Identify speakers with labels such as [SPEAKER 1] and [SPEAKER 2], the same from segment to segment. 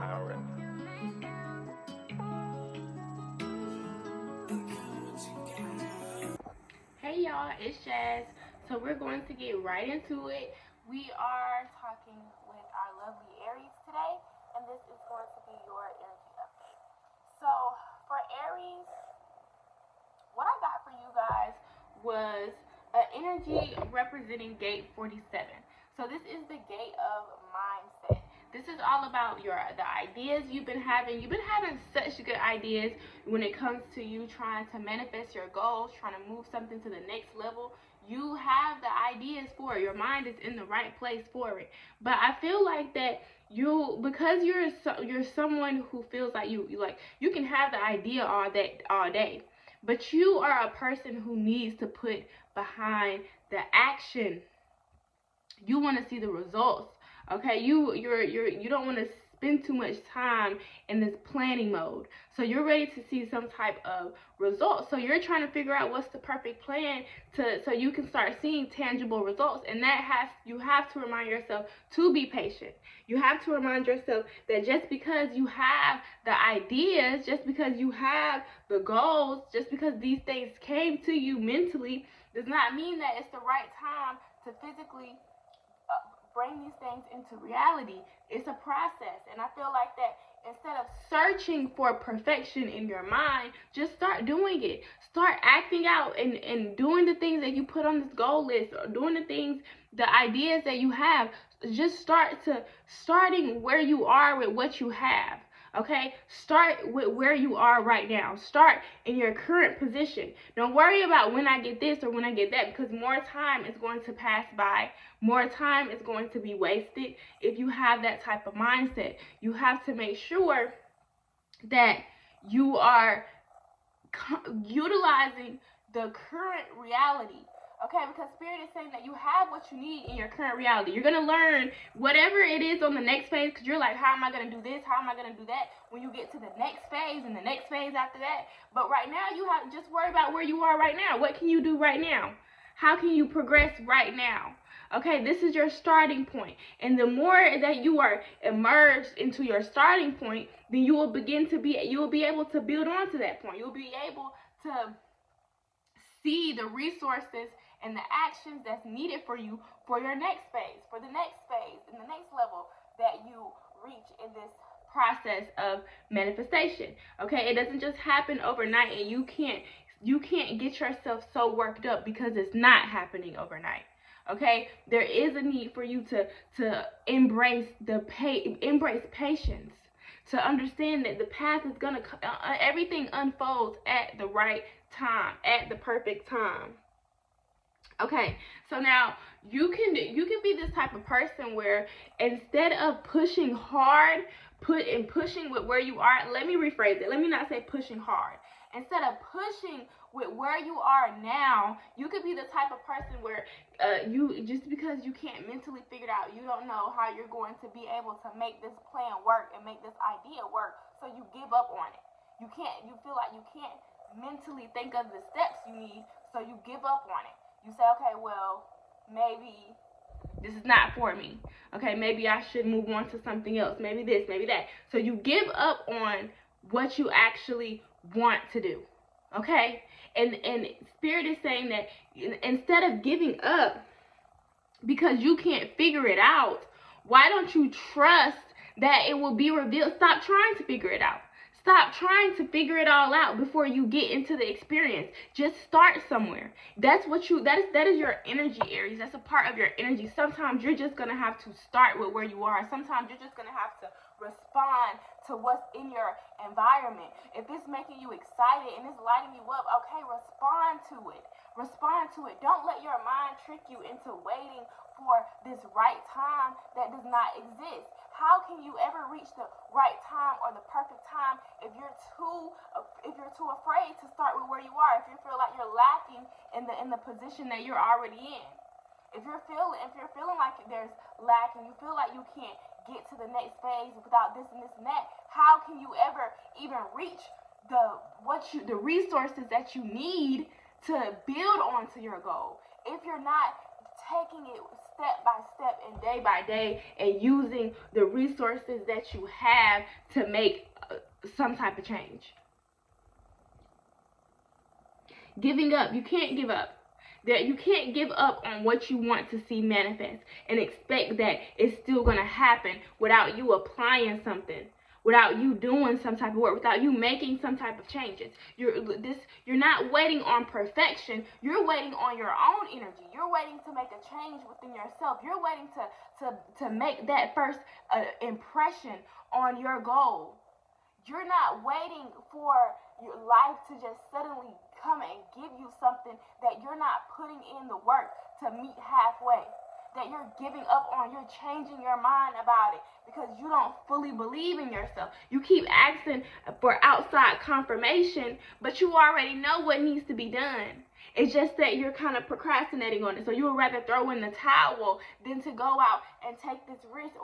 [SPEAKER 1] empowering.
[SPEAKER 2] Hey y'all, it's Jazz. So we're going to get right into it. We are talking with our lovely Aries today, and this is going to be your energy update. So for Aries, what I got for you guys was an energy representing gate 47. So this is the gate of mindset. This is all about the ideas you've been having. You've been having such good ideas when it comes to you trying to manifest your goals, trying to move something to the next level. You have the ideas for it. Your mind is in the right place for it. But I feel like that because you're someone who feels like you can have the idea all day. But you are a person who needs to put behind the action. You want to see the results. Okay, you don't want to spend too much time in this planning mode. So you're ready to see some type of results. So you're trying to figure out what's the perfect plan so you can start seeing tangible results. And you have to remind yourself to be patient. You have to remind yourself that just because you have the ideas, just because you have the goals, just because these things came to you mentally, does not mean that it's the right time to physically bring these things into reality. It's a process, and I feel like that instead of searching for perfection in your mind, just start doing it. Start acting out and doing the things that you put on this goal list, or doing the ideas that you have. Just starting where you are with what you have. Okay, start with where you are right now. Start in your current position. Don't worry about when I get this or when I get that, because more time is going to pass by. More time is going to be wasted if you have that type of mindset. You have to make sure that you are utilizing the current reality. Okay, because Spirit is saying that you have what you need in your current reality. You're going to learn whatever it is on the next phase, because you're like, how am I going to do this? How am I going to do that? When you get to the next phase and the next phase after that. But right now, you have to just worry about where you are right now. What can you do right now? How can you progress right now? Okay, this is your starting point. And the more that you are immersed into your starting point, then you will be able to build on to that point. You'll be able to see the resources and the actions that's needed for you for your next phase, for the next phase, and the next level that you reach in this process of manifestation. Okay, it doesn't just happen overnight, and you can't get yourself so worked up because it's not happening overnight. Okay, there is a need for you to embrace patience, to understand that the path is gonna everything unfolds at the right time, at the perfect time. Okay, so now you can be this type of person where instead of pushing hard, pushing with where you are. Let me rephrase it. Let me not say pushing hard. Instead of pushing with where you are now, you could be the type of person where you, just because you can't mentally figure it out, you don't know how you're going to be able to make this plan work and make this idea work, so you give up on it. You feel like you can't mentally think of the steps you need, so you give up on it. You say, okay, well, maybe this is not for me. Okay, maybe I should move on to something else. Maybe this, maybe that. So you give up on what you actually want to do. Okay? And Spirit is saying that instead of giving up because you can't figure it out, why don't you trust that it will be revealed? Stop trying to figure it out. Stop trying to figure it all out before you get into the experience. Just start somewhere. That is your energy, Aries. That's a part of your energy. Sometimes you're just going to have to start with where you are. Sometimes you're just going to have to respond to what's in your environment. If it's making you excited and it's lighting you up, okay, respond to it. Respond to it. Don't let your mind trick you into waiting for this right time that does not exist. How can you ever reach the right time or the perfect time if you're too afraid to start with where you are? If you feel like you're lacking in the position that you're already in, if you're feeling like there's lack and you feel like you can't get to the next phase without this and this and that, how can you ever even reach the resources that you need to build onto your goal if you're not taking it step by step and day by day, and using the resources that you have to make some type of change. Giving up, you can't give up. That you can't give up on what you want to see manifest and expect that it's still going to happen without you applying something, without you doing some type of work, without you making some type of changes. You're not waiting on perfection. You're waiting on your own energy. You're waiting to make a change within yourself. You're waiting to make that first impression on your goal. You're not waiting for your life to just suddenly come and give you something that you're not putting in the work to meet halfway, that you're giving up on. You're changing your mind about it because you don't fully believe in yourself. You keep asking for outside confirmation, but you already know what needs to be done. It's just that you're kind of procrastinating on it. So you would rather throw in the towel than to go out and take this risk.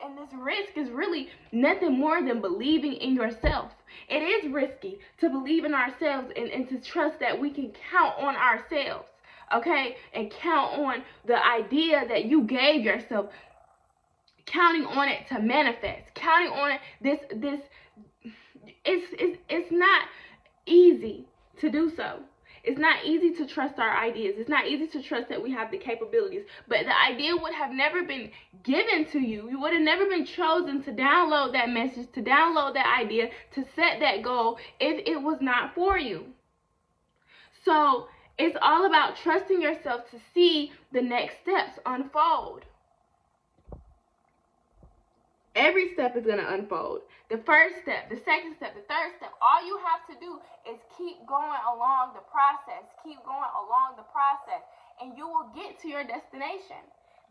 [SPEAKER 2] And this risk is really nothing more than believing in yourself. It is risky to believe in ourselves and to trust that we can count on ourselves, okay? And count on the idea that you gave yourself, counting on it to manifest, counting on it. It's not easy to do so. It's not easy to trust our ideas. It's not easy to trust that we have the capabilities. But the idea would have never been given to you. You would have never been chosen to download that message, to download that idea, to set that goal if it was not for you. So it's all about trusting yourself to see the next steps unfold. Every step is going to unfold. The first step, the second step, the third step, all you have to do is keep going along the process. Keep going along the process, and you will get to your destination.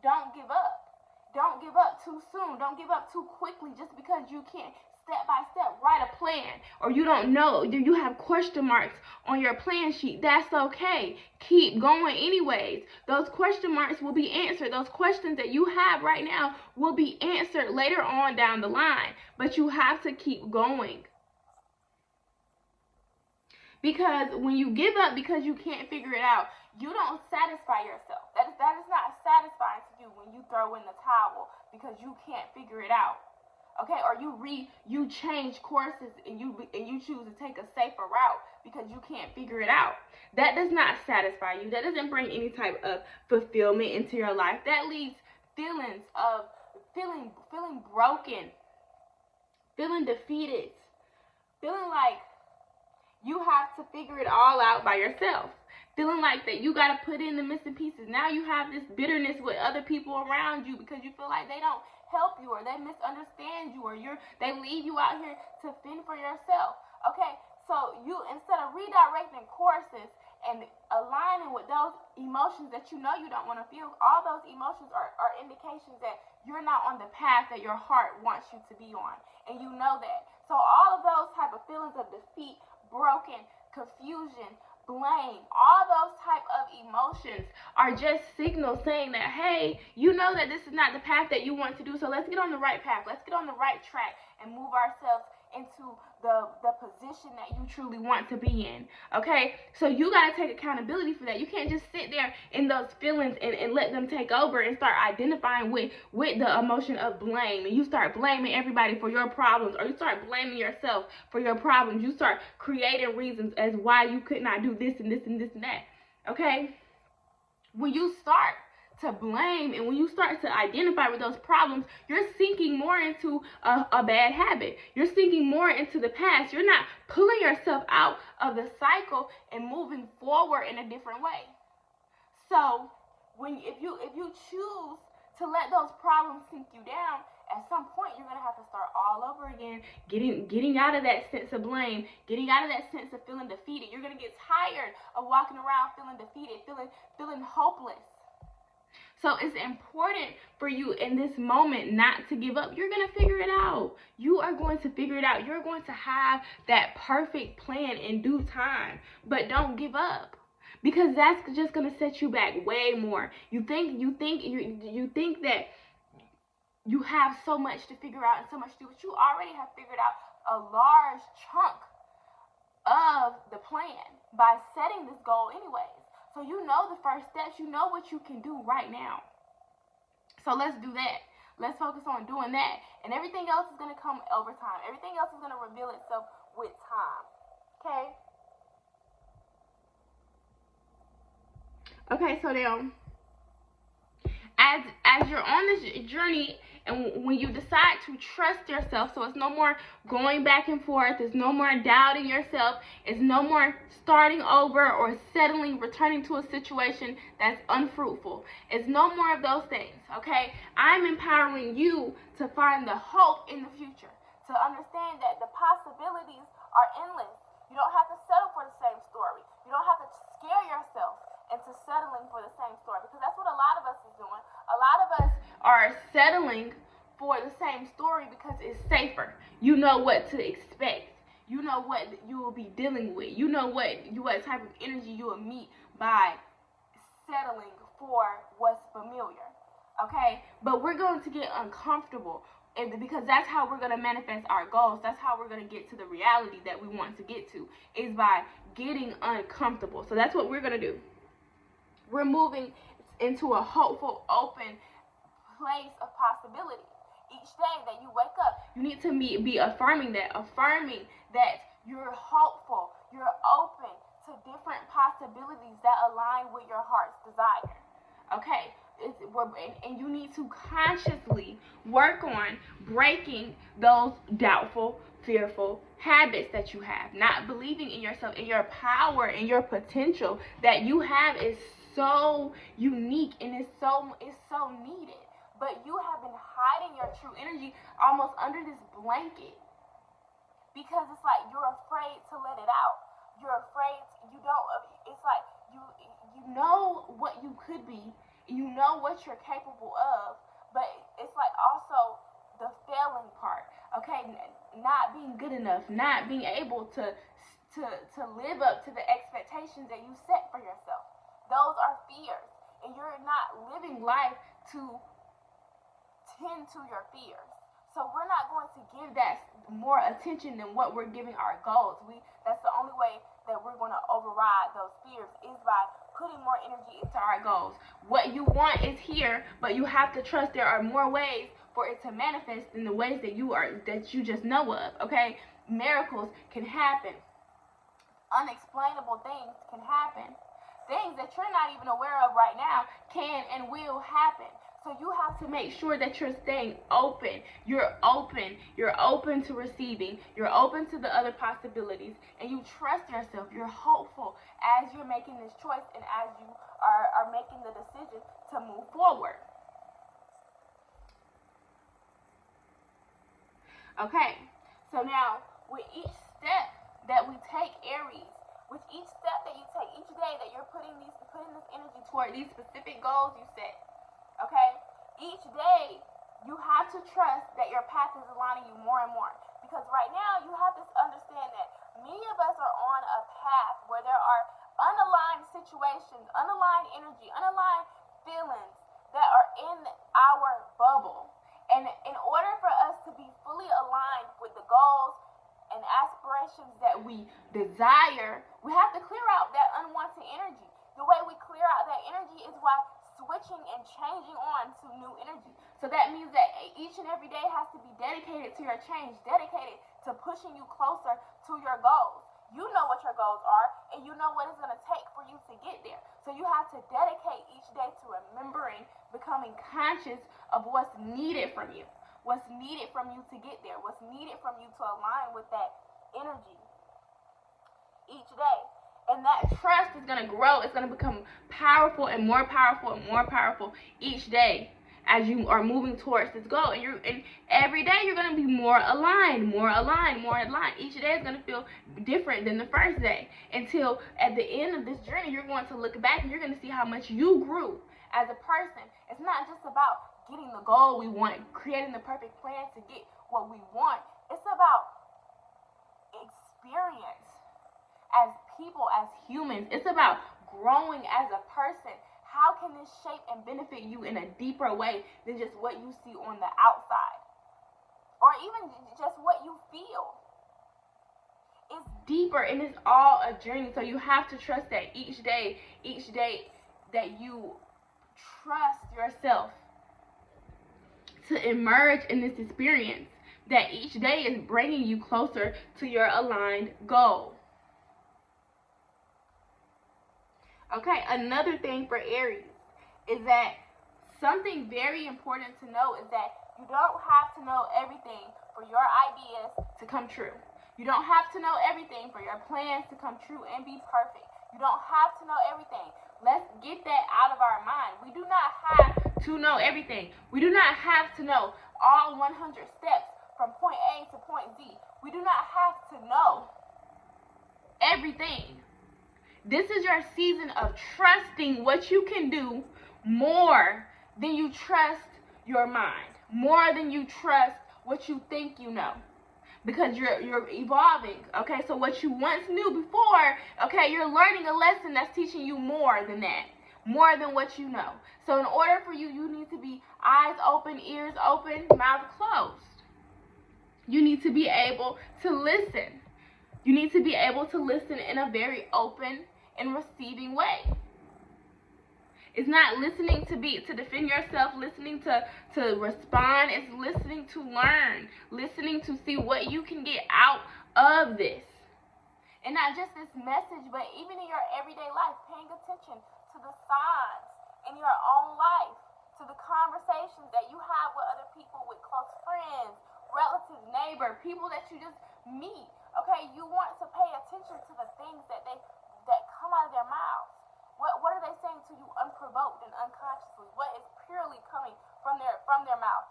[SPEAKER 2] Don't give up. Don't give up too soon. Don't give up too quickly just because you can't step by step write a plan, or you don't know, you have question marks on your plan sheet. That's okay. Keep going anyways. Those question marks will be answered. Those questions that you have right now will be answered later on down the line, but you have to keep going. Because when you give up because you can't figure it out, you don't satisfy yourself. That is not satisfying to you when you throw in the towel because you can't figure it out. Okay, or you change courses and you choose to take a safer route because you can't figure it out. That does not satisfy you. That doesn't bring any type of fulfillment into your life. That leaves feelings of feeling broken, feeling defeated, feeling like you have to figure it all out by yourself. Feeling like that you got to put in the missing pieces. Now you have this bitterness with other people around you because you feel like they don't help you, or they misunderstand you, or they leave you out here to fend for yourself. Okay, so you, instead of redirecting courses and aligning with those emotions that you know you don't want to feel, all those emotions are indications that you're not on the path that your heart wants you to be on, and you know that. So all of those type of feelings of defeat, broken, confusion, blame, all those type of emotions are just signals saying that, hey, you know that this is not the path that you want to do, so let's get on the right path. Let's get on the right track and move ourselves into the position that you truly want to be in. Okay, so you got to take accountability for that. You can't just sit there in those feelings and let them take over and start identifying with the emotion of blame, and you start blaming everybody for your problems, or you start blaming yourself for your problems. You start creating reasons as why you could not do this and this and this and that. Okay, when you start to blame and when you start to identify with those problems, you're sinking more into a bad habit. You're sinking more into the past. You're not pulling yourself out of the cycle and moving forward in a different way. So if you choose to let those problems sink you down, at some point you're gonna have to start all over again, getting out of that sense of blame, getting out of that sense of feeling defeated. You're gonna get tired of walking around feeling defeated, feeling hopeless. So it's important for you in this moment not to give up. You're going to figure it out. You are going to figure it out. You're going to have that perfect plan in due time. But don't give up, because that's just going to set you back way more. You think that you have so much to figure out and so much to do, but you already have figured out a large chunk of the plan by setting this goal anyways. So you know the first steps. You know what you can do right now. So let's do that. Let's focus on doing that. And everything else is going to come over time. Everything else is going to reveal itself with time. Okay? Okay, so now, as you're on this journey, and when you decide to trust yourself, so it's no more going back and forth, it's no more doubting yourself, it's no more starting over or settling, returning to a situation that's unfruitful. It's no more of those things, okay? I'm empowering you to find the hope in the future, to understand that the possibilities are endless. You don't have to settle for the same story. You don't have to scare yourself into settling for the same story, because that's what a lot of us is doing. A lot of us are settling for the same story because it's safer. You know what to expect. You know what you will be dealing with. You know what type of energy you will meet by settling for what's familiar. Okay? But we're going to get uncomfortable, because that's how we're going to manifest our goals. That's how we're going to get to the reality that we want to get to, is by getting uncomfortable. So that's what we're going to do. We're moving into a hopeful, open place of possibility. Each day that you wake up, you need to be affirming that you're hopeful, you're open to different possibilities that align with your heart's desire. Okay? And you need to consciously work on breaking those doubtful, fearful habits that you have. Not believing in yourself, in your power, in your potential that you have is so unique, and it's so needed. But you have been hiding your true energy almost under this blanket, because it's like you're afraid to let it out. You're afraid it's like you know what you could be, you know what you're capable of, but it's like also the failing part. Okay, not being good enough, not being able to live up to the expectations that you set for yourself. Those are fears, and you're not living life to tend to your fears. So we're not going to give that more attention than what we're giving our goals. That's the only way that we're going to override those fears, is by putting more energy into our goals. What you want is here, but you have to trust there are more ways for it to manifest than the ways that you just know of. Okay? Miracles can happen. Unexplainable things can happen. Things that you're not even aware of right now can and will happen. So you have to make sure that you're staying open. You're open to receiving. You're open to the other possibilities. And you trust yourself. You're hopeful as you're making this choice, and as you are making the decision to move forward. Okay, so now with each step that we take, Aries, with each step that you take, each day that you're putting this energy toward these specific goals you set, okay? Each day, you have to trust that your path is aligning you more and more. Because right now, you have to understand that many of us are on a path where there are unaligned situations, unaligned energy, unaligned feelings that are in our bubble. And in order for us to be fully aligned with the goals and aspirations that we desire, we have to clear out that unwanted energy. The way we clear out that energy is by switching and changing on to new energy. So that means that each and every day has to be dedicated to your change, dedicated to pushing you closer to your goals. You know what your goals are, and you know what it's going to take for you to get there. So you have to dedicate each day to remembering, becoming conscious of what's needed from you, what's needed from you to get there, what's needed from you to align with that energy each day. And that trust is going to grow. It's going to become powerful and more powerful and more powerful each day as you are moving towards this goal. And every day you're going to be more aligned, more aligned, more aligned. Each day is going to feel different than the first day, until at the end of this journey you're going to look back and you're going to see how much you grew as a person. It's not just about getting the goal we want, creating the perfect plan to get what we want. It's about experience as people, as humans. It's about growing as a person. How can this shape and benefit you in a deeper way than just what you see on the outside, or even just what you feel? It's deeper, and it's all a journey. So you have to trust that each day that you trust yourself, to emerge in this experience that each day is bringing you closer to your aligned goal. Okay, another thing for Aries is that something very important to know is that you don't have to know everything for your ideas to come true. You don't have to know everything for your plans to come true and be perfect. You don't have to know everything. Let's get that out of our mind. We do not have to know everything. We do not have to know all 100 steps from point A to point Z. We do not have to know everything. This is your season of trusting what you can do more than you trust your mind, more than you trust what you think you know, because you're evolving. Okay, so what you once knew before, okay, you're learning a lesson that's teaching you more than that, more than what you know. So in order for you, you need to be eyes open, ears open, mouth closed. You need to be able to listen. You need to be able to listen in a very open and receiving way. It's not listening to defend yourself, listening to respond. It's listening to learn, listening to see what you can get out of this. And not just this message, but even in your everyday life, paying attention to the signs in your own life, to the conversations that you have with other people, with close friends, relatives, neighbor, people that you just meet. Okay, you want to pay attention to the things that come out of their mouths. What are they saying to you unprovoked and unconsciously? What is purely coming from their mouth?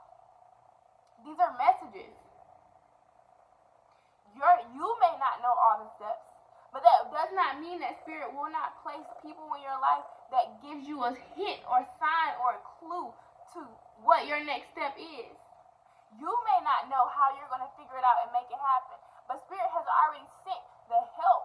[SPEAKER 2] These are messages. You may not know all the steps, but that does not mean that Spirit will not place people in your life that gives you a hint or sign or a clue to what your next step is. You may not know how you're going to figure it out and make it happen, but Spirit has already sent the help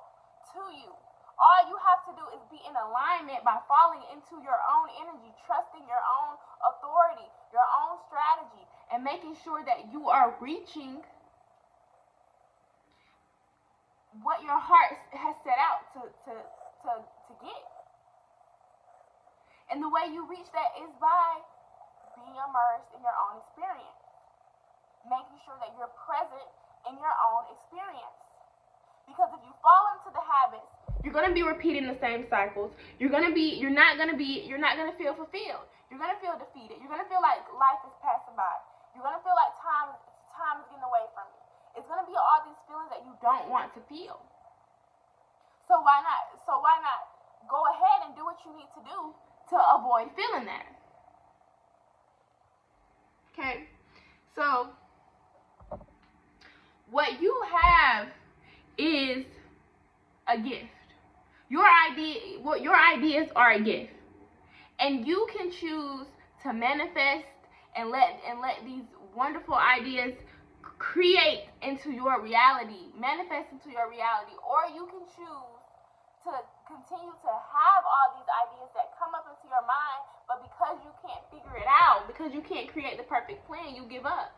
[SPEAKER 2] to you. All you have to do is be in alignment by falling into your own energy, trusting your own authority, your own strategy, and making sure that you are reaching what your heart has set out to get. And the way you reach that is by being immersed in your own experience, making sure that you're present in your own experience. Because if you fall into the habits, you're going to be repeating the same cycles. You're not going to feel fulfilled. You're going to feel defeated. You're going to feel like life is passing by. You're going to feel like time is getting away from you. It's going to be all these feelings that you don't want to feel. So why not go ahead and do what you need to do to avoid feeling that? Okay? So what you have is a gift. Your ideas are a gift, and you can choose to manifest and let these wonderful ideas create into your reality, manifest into your reality, or you can choose to continue to have all these ideas that come up into your mind, but because you can't figure it out, because you can't create the perfect plan, you give up.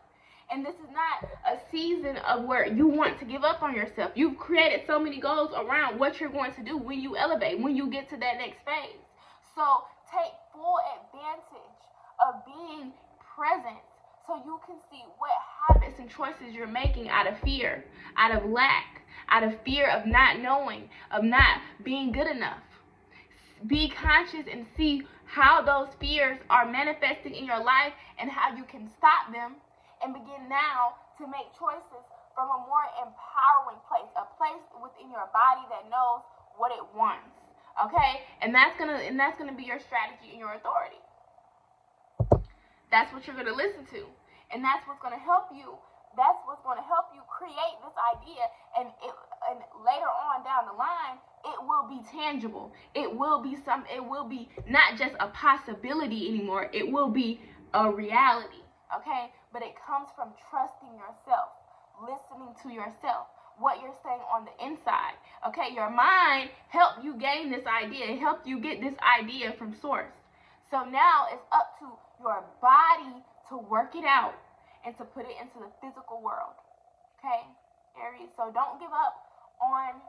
[SPEAKER 2] And this is not a season of where you want to give up on yourself. You've created so many goals around what you're going to do when you elevate, when you get to that next phase. So take full advantage of being present so you can see what habits and choices you're making out of fear, out of lack, out of fear of not knowing, of not being good enough. Be conscious and see how those fears are manifesting in your life and how you can stop them. And begin now to make choices from a more empowering place, a place within your body that knows what it wants. Okay? And that's gonna be your strategy and your authority. That's what you're gonna listen to. And that's what's gonna help you. That's what's gonna help you create this idea, and later on down the line, it will be tangible. It will be not just a possibility anymore. It will be a reality. Okay? But it comes from trusting yourself, listening to yourself, what you're saying on the inside. Okay? Your mind helped you gain this idea. It helped you get this idea from source. So now it's up to your body to work it out and to put it into the physical world. Okay? Aries, so don't give up on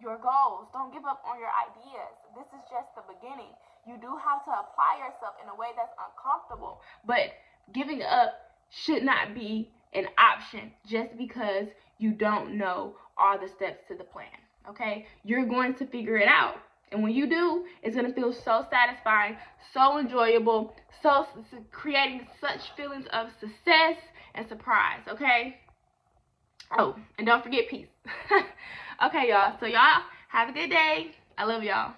[SPEAKER 2] your goals. Don't give up on your ideas. This is just the beginning. You do have to apply yourself in a way that's uncomfortable, but giving up should not be an option just because you don't know all the steps to the plan. Okay? You're going to figure it out. And when you do, it's going to feel so satisfying, so enjoyable, so creating such feelings of success and surprise. Okay? Oh, and don't forget peace. Okay, y'all. So y'all have a good day. I love y'all.